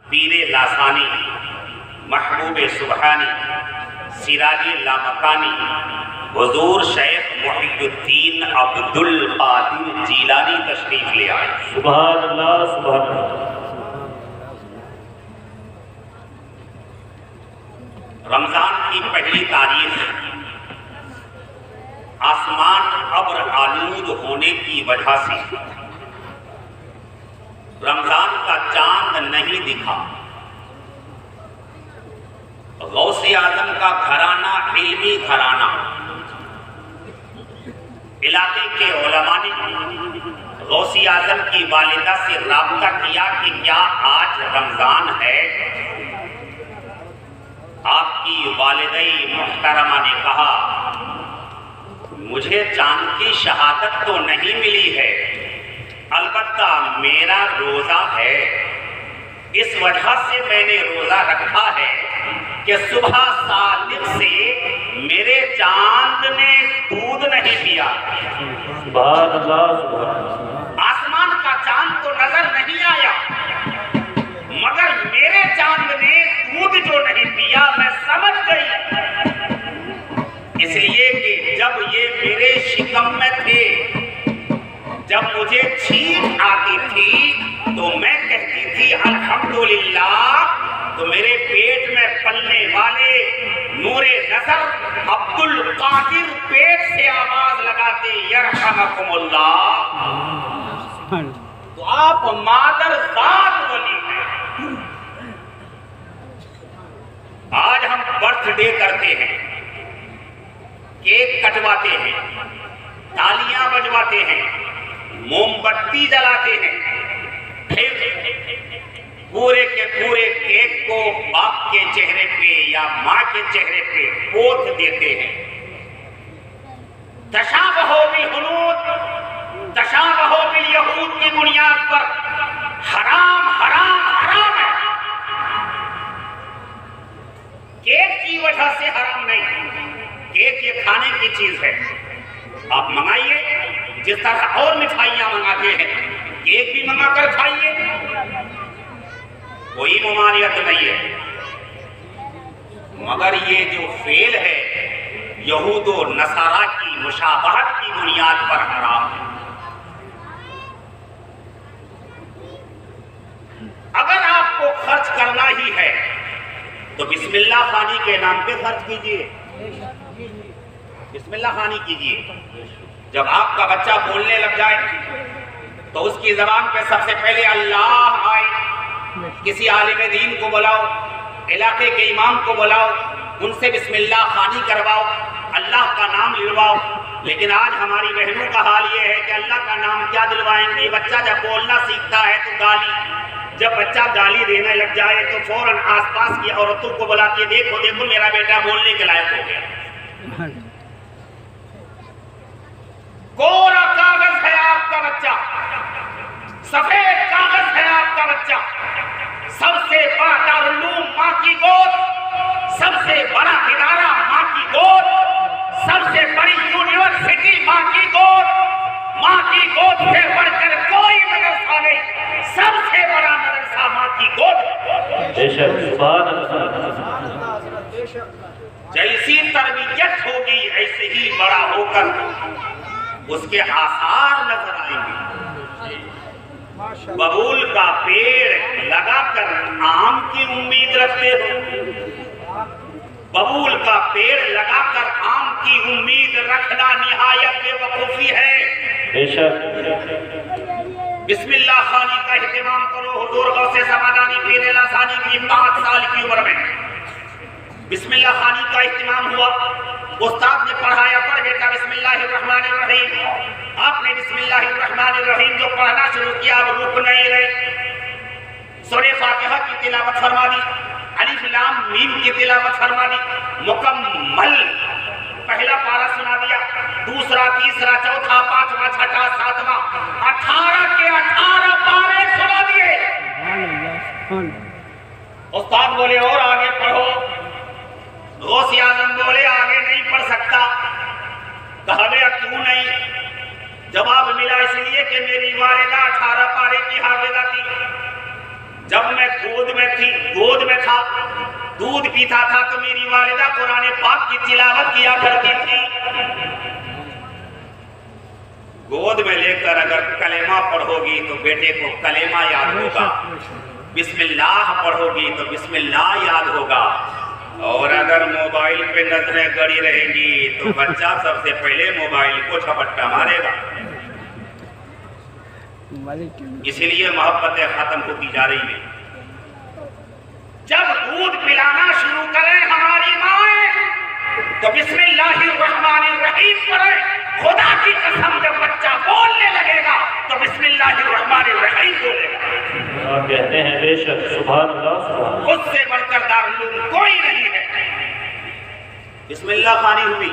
پیر لاسانی، محبوب سبحانی، سراج لامکانی، حضور شیخ محی الدین عبد القادر جیلانی تشریف لے آئے۔ سبحان اللہ سبحان اللہ۔ رمضان کی پہلی تاریخ آسمان ابر آلود ہونے کی وجہ سے رمضان کا چاند نہیں دکھا۔ غوث اعظم کا گھرانہ علمی گھرانہ، علاقے کے علماء نے غوث اعظم کی والدہ سے رابطہ کیا کہ کیا آج رمضان ہے؟ آپ کی والدہ محترمہ نے کہا مجھے چاند کی شہادت تو نہیں ملی ہے، البتہ میرا روزہ ہے، اس وجہ سے میں نے روزہ رکھا ہے کہ صبح صادق سے میرے چاند نے دودھ نہیں پیا۔ سبحان اللہ سبحان اللہ۔ آسمان کا چاند تو نظر نہیں آیا، مگر میرے چاند نے دودھ جو نہیں پیا میں سمجھ گئی، اس لیے کہ جب یہ میرے شکم میں تھے، جب مجھے چھینک آتی تھی تو میں کہتی تھی الحمدللہ، تو میرے پیٹ میں پلنے والے نور نظر عبد القادر پیٹ سے آواز لگاتے یرحمکم اللہ، تو آپ مادر ذات ولی ہیں۔ آج ہم برتھ ڈے کرتے ہیں، کیک کٹواتے ہیں، تالیاں بجواتے ہیں، موم بتی جلاتے ہیں، پھر پورے کے پورے کیک کو باپ کے چہرے پہ یا ماں کے چہرے پہ پوت دیتے ہیں۔ تشابہ بالہنود، تشابہ بالیہود کی بنیاد پر حرام حرام حرام ہے، کیک کی وجہ سے حرام نہیں۔ کیک یہ کھانے کی چیز ہے، آپ منگائیے جس طرح اور مٹھائیاں منگاتے ہیں، کیک بھی منگا کر کھائیے، کوئی ممانعت نہیں ہے، مگر یہ جو فعل ہے یہود و نصارہ کی مشابہت کی بنیاد پر حرام ہے۔ اگر آپ کو خرچ کرنا ہی ہے تو بسم اللہ خوانی کے نام پہ خرچ کیجئے، بسم اللہ خوانی کیجئے۔ جب آپ کا بچہ بولنے لگ جائے تو اس کی زبان پہ سب سے پہلے اللہ آئے، کسی عالم دین کو بلاؤ، علاقے کے امام کو بلاؤ، ان سے بسم اللہ خوانی کرواؤ، اللہ کا نام دلواؤ۔ لیکن آج ہماری بہنوں کا حال یہ ہے کہ اللہ کا نام کیا دلوائیں گی؟ بچہ جب بولنا سیکھتا ہے تو گالی، جب بچہ گالی دینے لگ جائے تو فوراً آس پاس کی عورتوں کو بلاتی ہے، دیکھو دیکھو میرا بیٹا بولنے کے لائق ہو گیا۔ کورا کاغذ ہے آپ کا بچہ، سفید کاغذ ہے آپ کا بچہ، سب سے بڑا دارالعلوم ماں کی گود، سب سے بڑا ادارہ ماں کی گود، سب سے بڑی یونیورسٹی ماں کی گود، ماں کی گود سے بڑھ کر کوئی مدرسہ نہیں، سب سے بڑا مدرسہ ماں کی گود۔ بے شک سبحان اللہ۔ جیسی تربیت ہوگی ایسے ہی بڑا ہو کر اس کے آثار نظر آئیں گے۔ ببول کا پیڑ لگا کر آم کی امید رکھتے ہو، ببول کا پیڑ لگا کر آم کی امید رکھنا نہایت بے وقوفی ہے۔ بے شک بسم اللہ خوانی کا اہتمام کرو۔ حضور غوث زمانانی پیر لاسانی کی 5 سال کی عمر میں بسم اللہ خوانی کا اہتمام ہوا، استاد نے پڑھایا، پڑھ بیٹا بسم اللہ الرحمن الرحیم۔ آپ نے بسم اللہ الرحمن الرحیم جو پڑھنا شروع کیا وہ رک نہیں رہے، سورہ فاتحہ کی تلاوت فرما دی، الف لام میم کی تلاوت فرما دی، مکمل پہلا پارہ سنا دیا، دوسرا، تیسرا، چوتھا، پانچواں، چھٹا، ساتواں، 18 کے 18 پارے سنا دیے۔ استاد بولے اور آگے پڑھو، غوث اعظم بولے آگے نہیں پڑھ سکتا۔ کہا گیا کیوں نہیں؟ جواب ملا اس لیے کہ میری والدہ 18 پارے کی حافظہ تھی، جب میں گود میں تھا، دودھ پیتا تھا تو میری والدہ قرآن پاک کی تلاوت کیا کرتی تھی۔ گود میں لے کر اگر کلمہ پڑھو گی تو بیٹے کو کلمہ یاد ہوگا، بسم اللہ پڑھو گی تو بسم اللہ یاد ہوگا، اور اگر موبائل پہ نظریں گڑی رہیں گی تو بچہ سب سے پہلے موبائل کو جھپٹا مارے گا۔ اسی لیے محبتیں ختم ہوتی جا رہی ہیں۔ جب دودھ پلانا شروع کریں ہماری مائیں تو بسم اللہ الرحمن الرحیم پڑھیں۔ خدا کی قسم جب بچہ بولنے لگے گا تو بسم اللہ الرحمن الرحیم بولے گا۔ آپ کہتے ہیں بے شک، سبحان اللہ سبحان اللہ۔ خود سے بڑھ کر دارالعلوم کوئی نہیں ہے۔ بسم اللہ خوانی ہوئی،